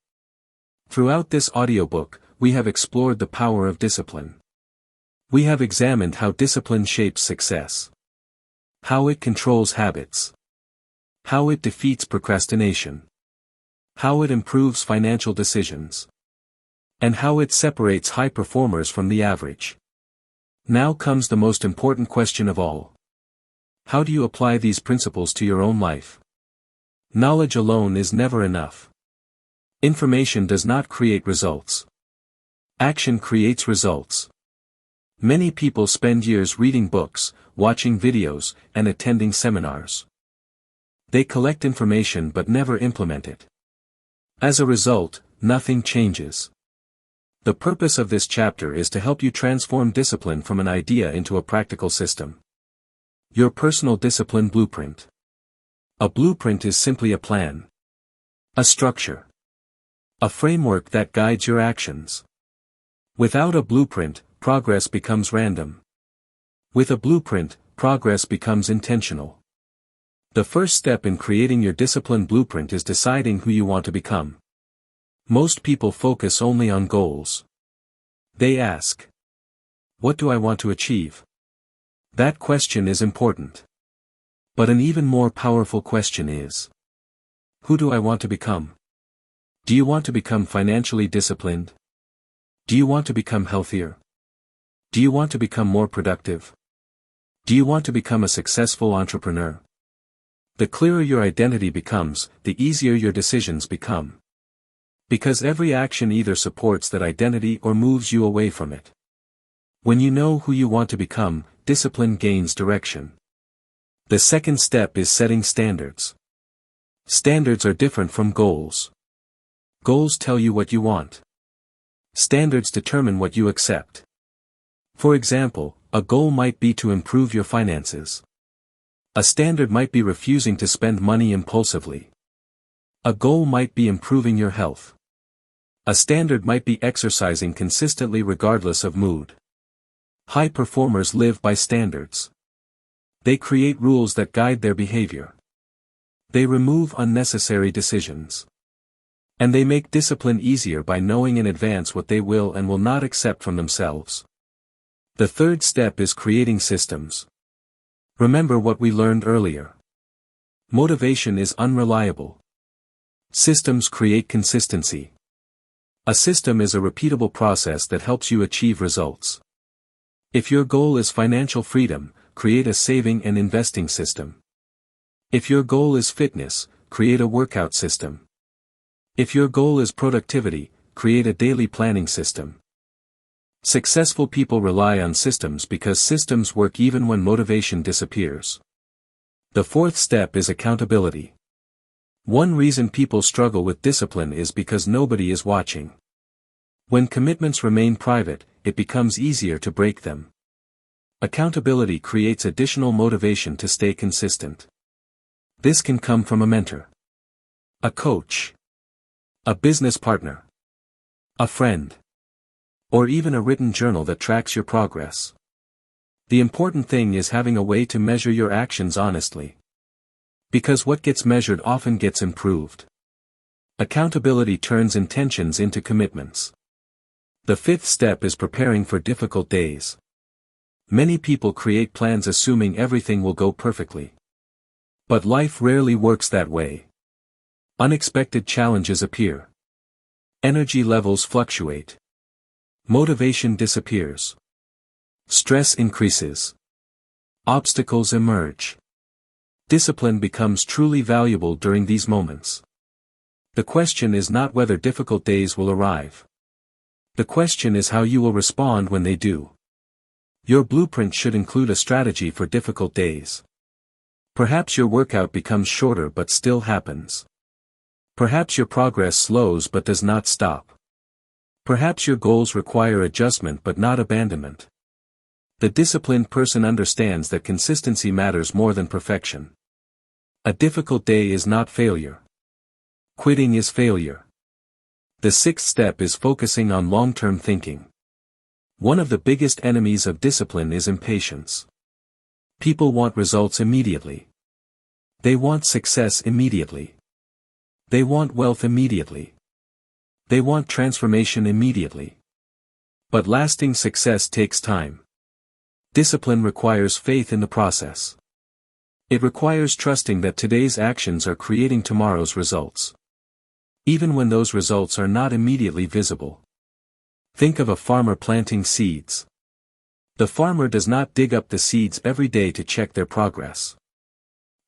Throughout this audiobook, we have explored the power of discipline. We have examined how discipline shapes success. How it controls habits. How it defeats procrastination. How it improves financial decisions. And how it separates high performers from the average. Now comes the most important question of all. How do you apply these principles to your own life? Knowledge alone is never enough. Information does not create results. Action creates results. Many people spend years reading books, watching videos, and attending seminars. They collect information but never implement it. As a result, nothing changes. The purpose of this chapter is to help you transform discipline from an idea into a practical system. Your personal discipline blueprint. A blueprint is simply a plan. A structure. A framework that guides your actions. Without a blueprint, progress becomes random. With a blueprint, progress becomes intentional. The first step in creating your discipline blueprint is deciding who you want to become. Most people focus only on goals. They ask, "What do I want to achieve?" That question is important. But an even more powerful question is, who do I want to become? Do you want to become financially disciplined? Do you want to become healthier? Do you want to become more productive? Do you want to become a successful entrepreneur? The clearer your identity becomes, the easier your decisions become. Because every action either supports that identity or moves you away from it. When you know who you want to become, discipline gains direction. The second step is setting standards. Standards are different from goals. Goals tell you what you want. Standards determine what you accept. For example, a goal might be to improve your finances. A standard might be refusing to spend money impulsively. A goal might be improving your health. A standard might be exercising consistently regardless of mood. High performers live by standards. They create rules that guide their behavior. They remove unnecessary decisions. And they make discipline easier by knowing in advance what they will and will not accept from themselves. The third step is creating systems. Remember what we learned earlier. Motivation is unreliable. Systems create consistency. A system is a repeatable process that helps you achieve results. If your goal is financial freedom, create a saving and investing system. If your goal is fitness, create a workout system. If your goal is productivity, create a daily planning system. Successful people rely on systems because systems work even when motivation disappears. The fourth step is accountability. One reason people struggle with discipline is because nobody is watching. When commitments remain private, it becomes easier to break them. Accountability creates additional motivation to stay consistent. This can come from a mentor, a coach, a business partner, a friend, or even a written journal that tracks your progress. The important thing is having a way to measure your actions honestly. Because what gets measured often gets improved. Accountability turns intentions into commitments. The fifth step is preparing for difficult days. Many people create plans assuming everything will go perfectly. But life rarely works that way. Unexpected challenges appear. Energy levels fluctuate. Motivation disappears. Stress increases. Obstacles emerge. Discipline becomes truly valuable during these moments. The question is not whether difficult days will arrive. The question is how you will respond when they do. Your blueprint should include a strategy for difficult days. Perhaps your workout becomes shorter but still happens. Perhaps your progress slows but does not stop. Perhaps your goals require adjustment but not abandonment. The disciplined person understands that consistency matters more than perfection. A difficult day is not failure. Quitting is failure. The sixth step is focusing on long-term thinking. One of the biggest enemies of discipline is impatience. People want results immediately. They want success immediately. They want wealth immediately. They want transformation immediately. But lasting success takes time. Discipline requires faith in the process. It requires trusting that today's actions are creating tomorrow's results. Even when those results are not immediately visible. Think of a farmer planting seeds. The farmer does not dig up the seeds every day to check their progress.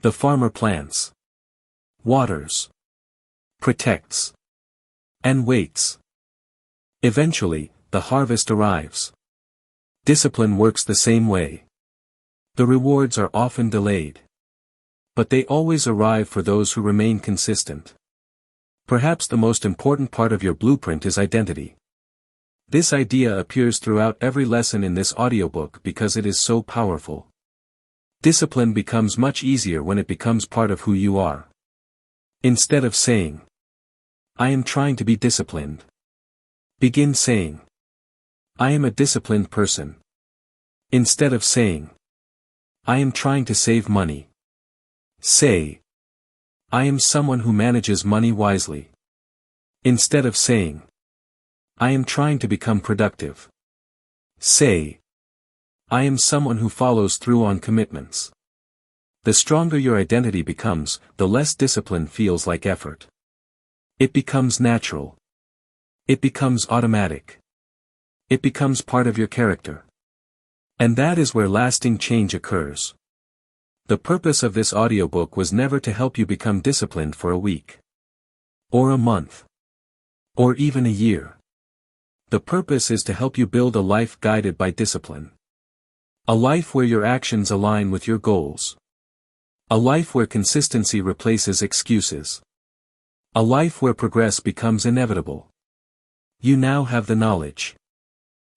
The farmer plants. waters, protects, and waits. Eventually, the harvest arrives. Discipline works the same way. The rewards are often delayed, but they always arrive for those who remain consistent. Perhaps the most important part of your blueprint is identity. This idea appears throughout every lesson in this audiobook because it is so powerful. Discipline becomes much easier when it becomes part of who you are. Instead of saying, "I am trying to be disciplined," begin saying, "I am a disciplined person." Instead of saying, "I am trying to save money," say, "I am someone who manages money wisely." Instead of saying, "I am trying to become productive," say, "I am someone who follows through on commitments." The stronger your identity becomes, the less discipline feels like effort. It becomes natural. It becomes automatic. It becomes part of your character. And that is where lasting change occurs. The purpose of this audiobook was never to help you become disciplined for a week, or a month, or even a year. The purpose is to help you build a life guided by discipline. A life where your actions align with your goals. A life where consistency replaces excuses. A life where progress becomes inevitable. You now have the knowledge.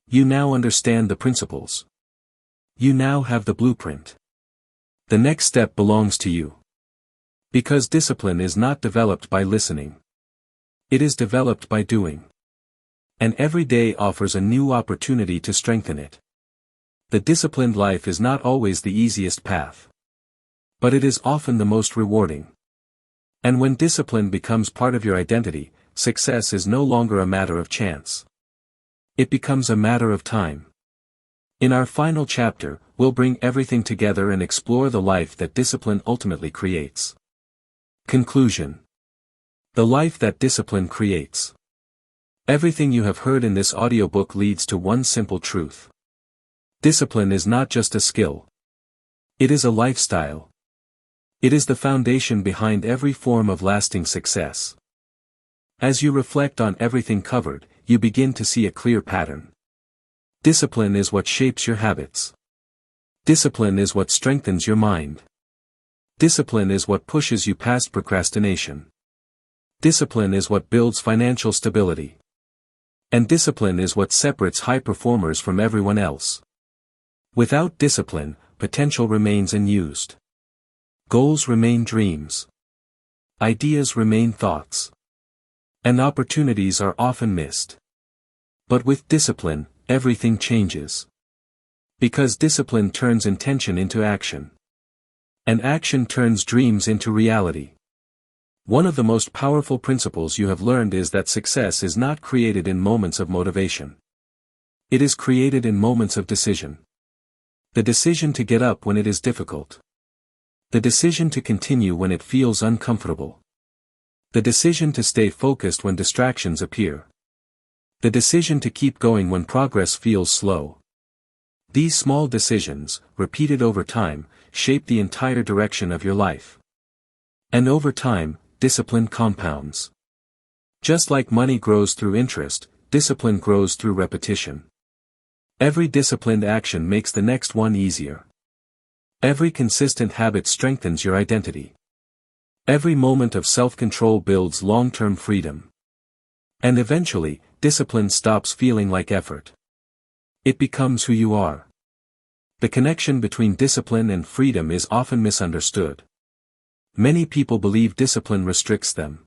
You now understand the principles. You now have the blueprint. The next step belongs to you. Because discipline is not developed by listening. It is developed by doing. And every day offers a new opportunity to strengthen it. The disciplined life is not always the easiest path. But it is often the most rewarding. And when discipline becomes part of your identity, success is no longer a matter of chance. It becomes a matter of time. In our final chapter, we'll bring everything together and explore the life that discipline ultimately creates. Conclusion. The life that discipline creates. Everything you have heard in this audiobook leads to one simple truth. Discipline is not just a skill. It is a lifestyle. It is the foundation behind every form of lasting success. As you reflect on everything covered, you begin to see a clear pattern. Discipline is what shapes your habits. Discipline is what strengthens your mind. Discipline is what pushes you past procrastination. Discipline is what builds financial stability. And discipline is what separates high performers from everyone else. Without discipline, potential remains unused. Goals remain dreams. Ideas remain thoughts. And opportunities are often missed. But with discipline, everything changes. Because discipline turns intention into action. And action turns dreams into reality. One of the most powerful principles you have learned is that success is not created in moments of motivation. It is created in moments of decision. The decision to get up when it is difficult. The decision to continue when it feels uncomfortable. The decision to stay focused when distractions appear. The decision to keep going when progress feels slow. These small decisions, repeated over time, shape the entire direction of your life. And over time, discipline compounds. Just like money grows through interest, discipline grows through repetition. Every disciplined action makes the next one easier. Every consistent habit strengthens your identity. Every moment of self-control builds long-term freedom. And eventually, discipline stops feeling like effort. It becomes who you are. The connection between discipline and freedom is often misunderstood. Many people believe discipline restricts them.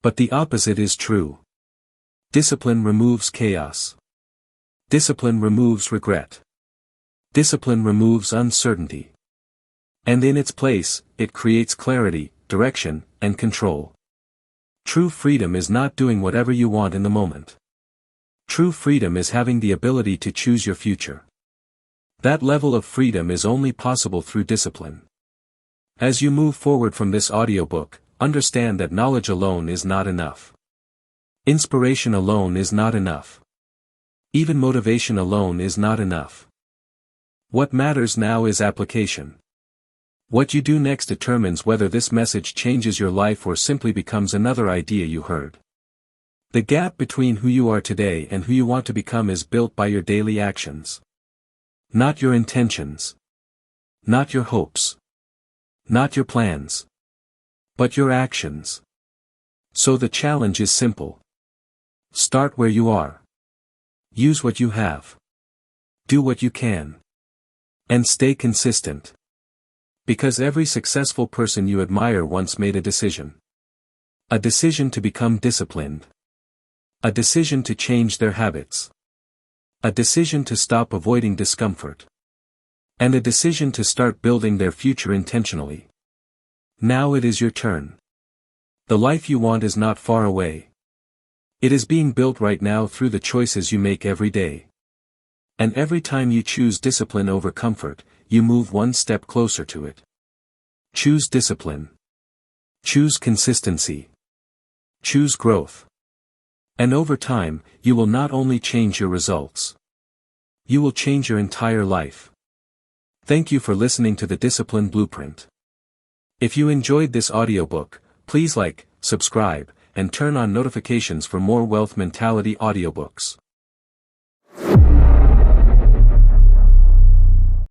But the opposite is true. Discipline removes chaos. Discipline removes regret. Discipline removes uncertainty. And in its place, it creates clarity, direction, and control. True freedom is not doing whatever you want in the moment. True freedom is having the ability to choose your future. That level of freedom is only possible through discipline. As you move forward from this audiobook, understand that knowledge alone is not enough. Inspiration alone is not enough. Even motivation alone is not enough. What matters now is application. What you do next determines whether this message changes your life or simply becomes another idea you heard. The gap between who you are today and who you want to become is built by your daily actions. Not your intentions. Not your hopes. Not your plans. But your actions. So the challenge is simple. Start where you are. Use what you have. Do what you can. And stay consistent. Because every successful person you admire once made a decision. A decision to become disciplined. A decision to change their habits. A decision to stop avoiding discomfort. And a decision to start building their future intentionally. Now it is your turn. The life you want is not far away. It is being built right now through the choices you make every day. And every time you choose discipline over comfort, you move one step closer to it. Choose discipline. Choose consistency. Choose growth. And over time, you will not only change your results. You will change your entire life. Thank you for listening to the Discipline Blueprint. If you enjoyed this audiobook, please like, subscribe, and turn on notifications for more wealth mentality audiobooks.